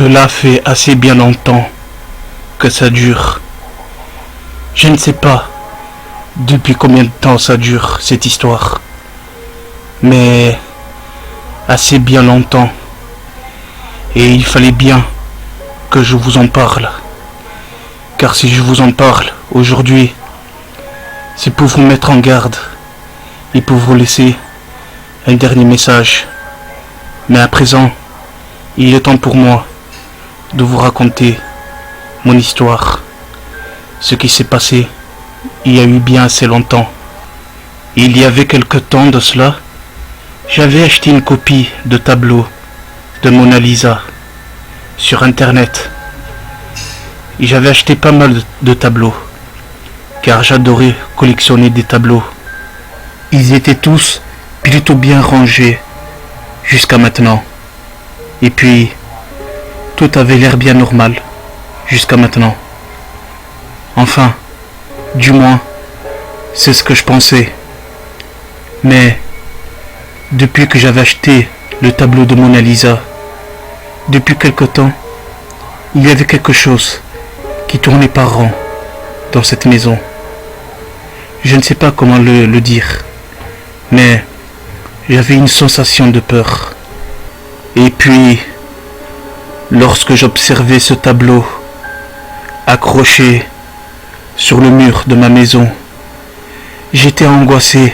Cela fait assez bien longtemps que ça dure. Je ne sais pas depuis combien de temps ça dure, cette histoire. Mais assez bien longtemps. Et il fallait bien que je vous en parle. Car si je vous en parle aujourd'hui, c'est pour vous mettre en garde et pour vous laisser un dernier message. Mais à présent, il est temps pour moi de vous raconter mon histoire. Ce qui s'est passé il y a eu bien assez longtemps. Il y avait quelque temps de cela, j'avais acheté une copie de tableau de Mona Lisa sur internet. Et j'avais acheté pas mal de tableaux, car j'adorais collectionner des tableaux. Ils étaient tous plutôt bien rangés jusqu'à maintenant. Et puis, tout avait l'air bien normal jusqu'à maintenant. Enfin, du moins, c'est ce que je pensais. Mais, depuis que j'avais acheté le tableau de Mona Lisa, depuis quelque temps, il y avait quelque chose qui tournait par rond dans cette maison. Je ne sais pas comment le dire, mais j'avais une sensation de peur. Et puis, lorsque j'observais ce tableau accroché sur le mur de ma maison, j'étais angoissé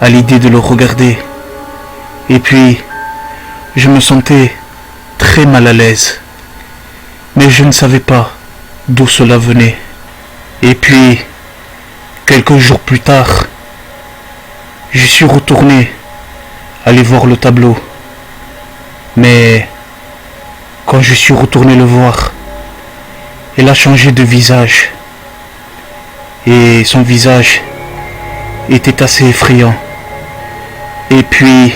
à l'idée de le regarder. Et puis, je me sentais très mal à l'aise. Mais je ne savais pas d'où cela venait. Et puis, quelques jours plus tard, je suis retourné aller voir le tableau. Mais quand je suis retourné le voir, elle a changé de visage. Et son visage était assez effrayant. Et puis,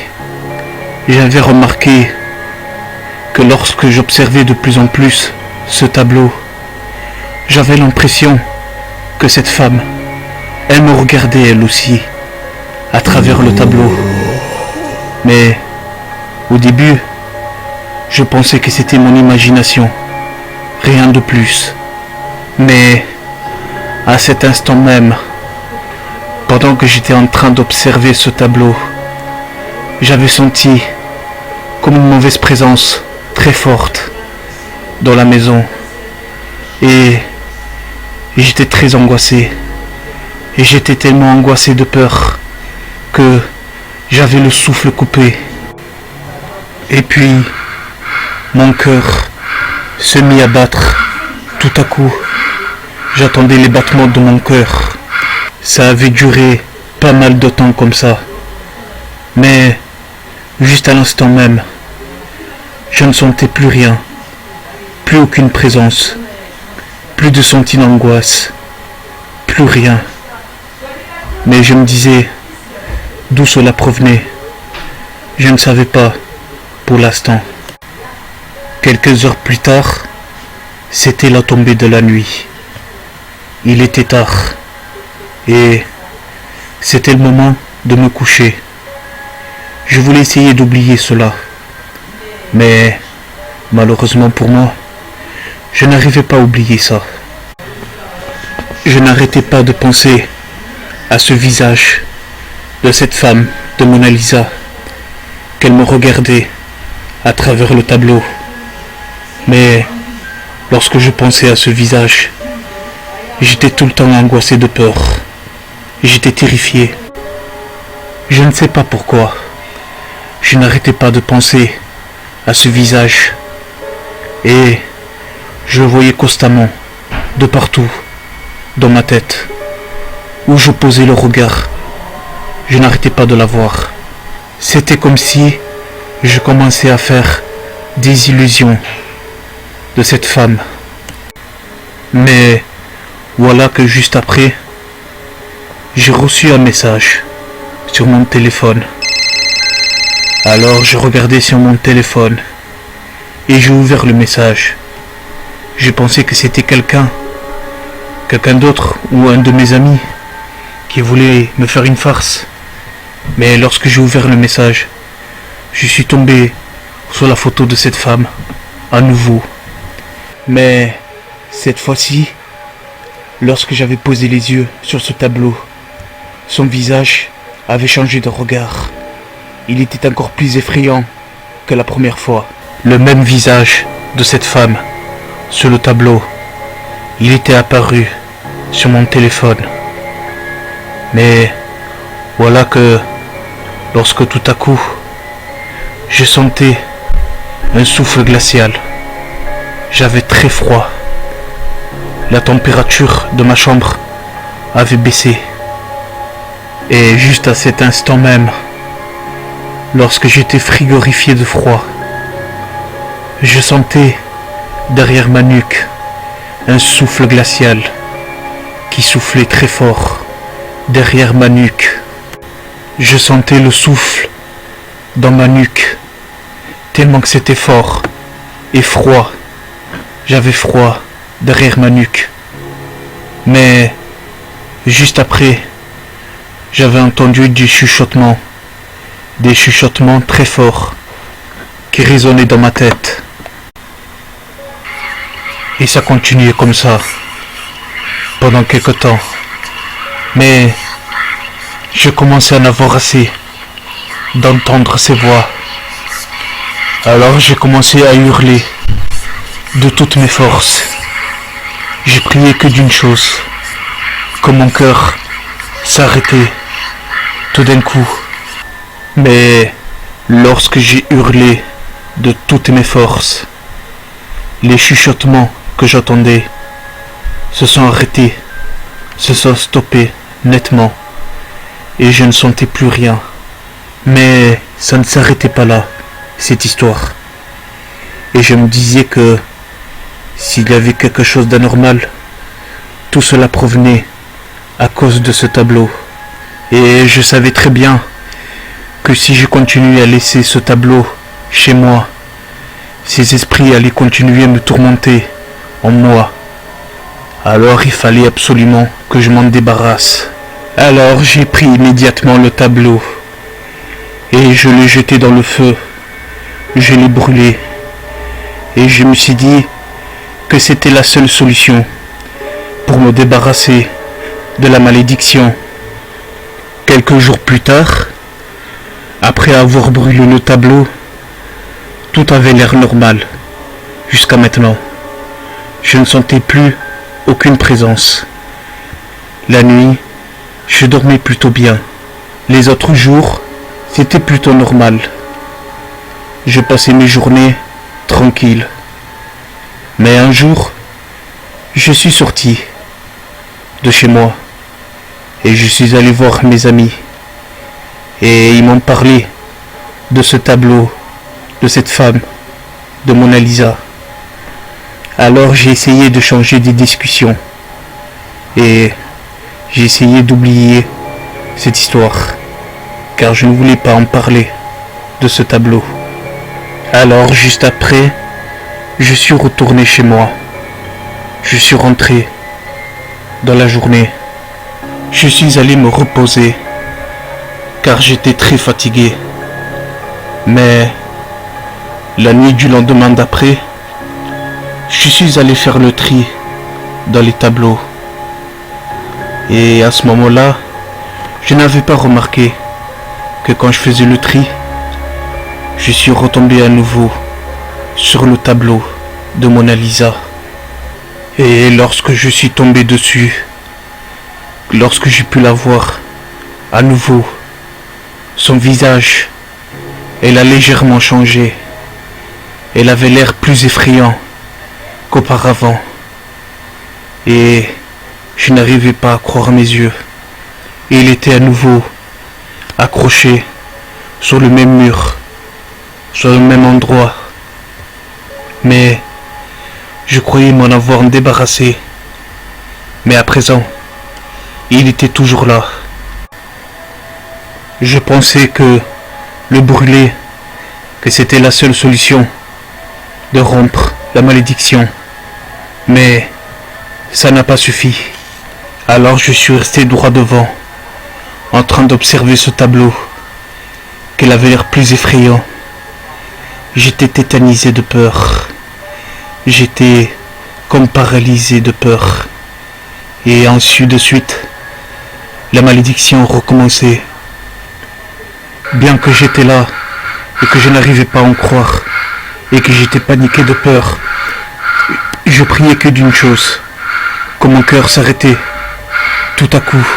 j'avais remarqué que lorsque j'observais de plus en plus ce tableau, j'avais l'impression que cette femme, elle me regardait elle aussi, à travers le tableau. Mais, au début, je pensais que c'était mon imagination, rien de plus. Mais, à cet instant même, pendant que j'étais en train d'observer ce tableau, j'avais senti comme une mauvaise présence très forte dans la maison. Et j'étais très angoissé. Et j'étais tellement angoissé de peur que j'avais le souffle coupé. Et puis, mon cœur se mit à battre. Tout à coup, j'attendais les battements de mon cœur. Ça avait duré pas mal de temps comme ça. Mais, juste à l'instant même, je ne sentais plus rien. Plus aucune présence. Plus de sentiment d'angoisse. Plus rien. Mais je me disais d'où cela provenait. Je ne savais pas pour l'instant. Quelques heures plus tard, c'était la tombée de la nuit. Il était tard et c'était le moment de me coucher. Je voulais essayer d'oublier cela, mais malheureusement pour moi, je n'arrivais pas à oublier ça. Je n'arrêtais pas de penser à ce visage de cette femme de Mona Lisa, qu'elle me regardait à travers le tableau. Mais lorsque je pensais à ce visage, j'étais tout le temps angoissé de peur. J'étais terrifié. Je ne sais pas pourquoi. Je n'arrêtais pas de penser à ce visage. Et je le voyais constamment, de partout, dans ma tête. Où je posais le regard, je n'arrêtais pas de la voir. C'était comme si je commençais à faire des illusions de cette femme. Mais voilà que juste après, j'ai reçu un message sur mon téléphone. Alors je regardais sur mon téléphone et j'ai ouvert le message. J'ai pensé que c'était quelqu'un d'autre ou un de mes amis qui voulait me faire une farce. Mais lorsque j'ai ouvert le message, je suis tombé sur la photo de cette femme. à nouveau. Mais cette fois-ci, lorsque j'avais posé les yeux sur ce tableau, son visage avait changé de regard. Il était encore plus effrayant que la première fois. Le même visage de cette femme sur le tableau, il était apparu sur mon téléphone. Mais voilà que lorsque tout à coup, je sentais un souffle glacial. J'avais très froid. La température de ma chambre avait baissé. Et juste à cet instant même, lorsque j'étais frigorifié de froid, je sentais derrière ma nuque un souffle glacial qui soufflait très fort derrière ma nuque. Je sentais le souffle dans ma nuque tellement que c'était fort et froid. J'avais froid derrière ma nuque. Mais juste après, j'avais entendu des chuchotements très forts qui résonnaient dans ma tête. Et ça continuait comme ça pendant quelque temps. Mais je commençais à en avoir assez d'entendre ces voix. Alors j'ai commencé à hurler de toutes mes forces. J'ai prié que d'une chose, que mon cœur s'arrêtait tout d'un coup. Mais lorsque j'ai hurlé de toutes mes forces, les chuchotements que j'entendais se sont arrêtés, se sont stoppés nettement, et je ne sentais plus rien. Mais ça ne s'arrêtait pas là, cette histoire. Et je me disais que s'il y avait quelque chose d'anormal, tout cela provenait à cause de ce tableau. Et je savais très bien que si je continuais à laisser ce tableau chez moi, ces esprits allaient continuer à me tourmenter en moi. Alors il fallait absolument que je m'en débarrasse. Alors j'ai pris immédiatement le tableau et je l'ai jeté dans le feu. Je l'ai brûlé et je me suis dit que c'était la seule solution pour me débarrasser de la malédiction. Quelques jours plus tard, après avoir brûlé le tableau, tout avait l'air normal jusqu'à maintenant. Je ne sentais plus aucune présence. La nuit, je dormais plutôt bien. Les autres jours, c'était plutôt normal. Je passais mes journées tranquilles. Mais un jour, je suis sorti de chez moi et je suis allé voir mes amis. Et ils m'ont parlé de ce tableau, de cette femme, de Mona Lisa. Alors j'ai essayé de changer des discussions et j'ai essayé d'oublier cette histoire car je ne voulais pas en parler de ce tableau. Alors juste après, je suis retourné chez moi. Je suis rentré dans la journée. Je suis allé me reposer car j'étais très fatigué. Mais la nuit du lendemain d'après, je suis allé faire le tri dans les tableaux. Et à ce moment-là, je n'avais pas remarqué que quand je faisais le tri, je suis retombé à nouveau sur le tableau de Mona Lisa. Et lorsque je suis tombé dessus, lorsque j'ai pu la voir à nouveau, son visage, elle a légèrement changé. Elle avait l'air plus effrayant qu'auparavant. Et je n'arrivais pas à croire mes yeux. Et il était à nouveau accroché sur le même mur, sur le même endroit. Mais je croyais m'en avoir débarrassé. Mais à présent, il était toujours là. Je pensais que le brûler, que c'était la seule solution de rompre la malédiction. Mais ça n'a pas suffi. Alors je suis resté droit devant, en train d'observer ce tableau, qu'il avait l'air plus effrayant. J'étais tétanisé de peur. J'étais comme paralysé de peur. Et ensuite de suite, la malédiction recommençait. Bien que j'étais là et que je n'arrivais pas à en croire et que j'étais paniqué de peur, je priais que d'une chose, que mon cœur s'arrêtait tout à coup.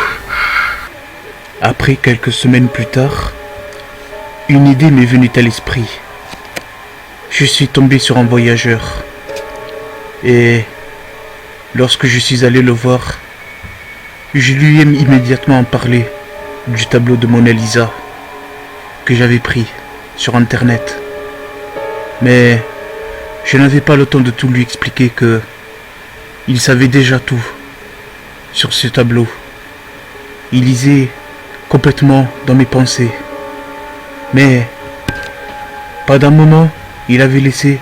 Après quelques semaines plus tard, une idée m'est venue à l'esprit. Je suis tombé sur un voyageur et lorsque je suis allé le voir, je lui ai immédiatement parlé du tableau de Mona Lisa que j'avais pris sur internet. Mais je n'avais pas le temps de tout lui expliquer que il savait déjà tout sur ce tableau. Il lisait complètement dans mes pensées. Mais pendant un moment, il avait laissé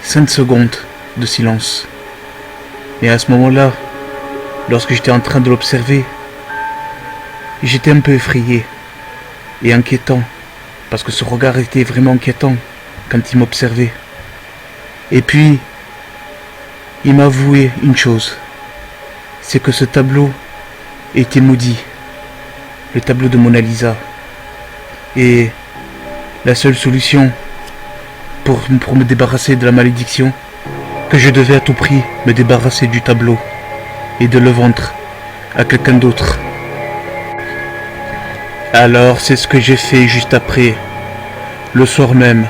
5 secondes de silence. Et à ce moment-là, lorsque j'étais en train de l'observer, j'étais un peu effrayé et inquiétant, parce que ce regard était vraiment inquiétant quand il m'observait. Et puis, il m'a avoué une chose, c'est que ce tableau était maudit, le tableau de Mona Lisa. Et la seule solution pour me débarrasser de la malédiction, que je devais à tout prix me débarrasser du tableau et de le vendre à quelqu'un d'autre. Alors c'est ce que j'ai fait juste après, le soir même,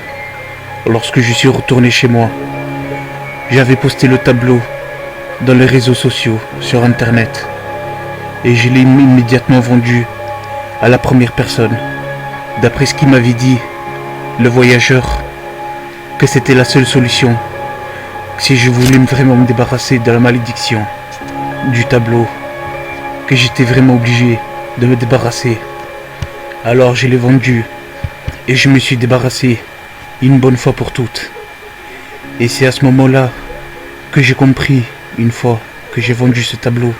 lorsque je suis retourné chez moi. J'avais posté le tableau dans les réseaux sociaux, sur internet, et je l'ai immédiatement vendu à la première personne. D'après ce qu'il m'avait dit, le voyageur, que c'était la seule solution si je voulais vraiment me débarrasser de la malédiction du tableau, que j'étais vraiment obligé de me débarrasser. Alors je l'ai vendu et je me suis débarrassé une bonne fois pour toutes. Et c'est à ce moment-là que j'ai compris, une fois que j'ai vendu ce tableau,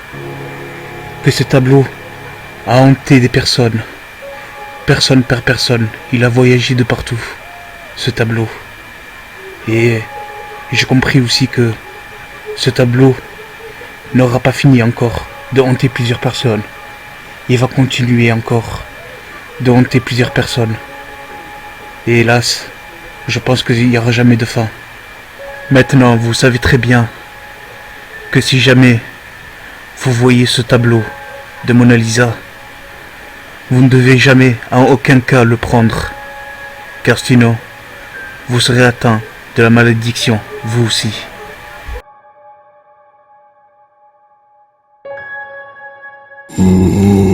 que ce tableau a hanté des personnes, personne par personne. Il a voyagé de partout, ce tableau. Et j'ai compris aussi que ce tableau n'aura pas fini encore de hanter plusieurs personnes. Il va continuer encore de hanter plusieurs personnes. Et hélas, je pense qu'il n'y aura jamais de fin. Maintenant, vous savez très bien que si jamais vous voyez ce tableau de Mona Lisa, vous ne devez jamais en aucun cas le prendre, car sinon, vous serez atteint de la malédiction, vous aussi. Ooh.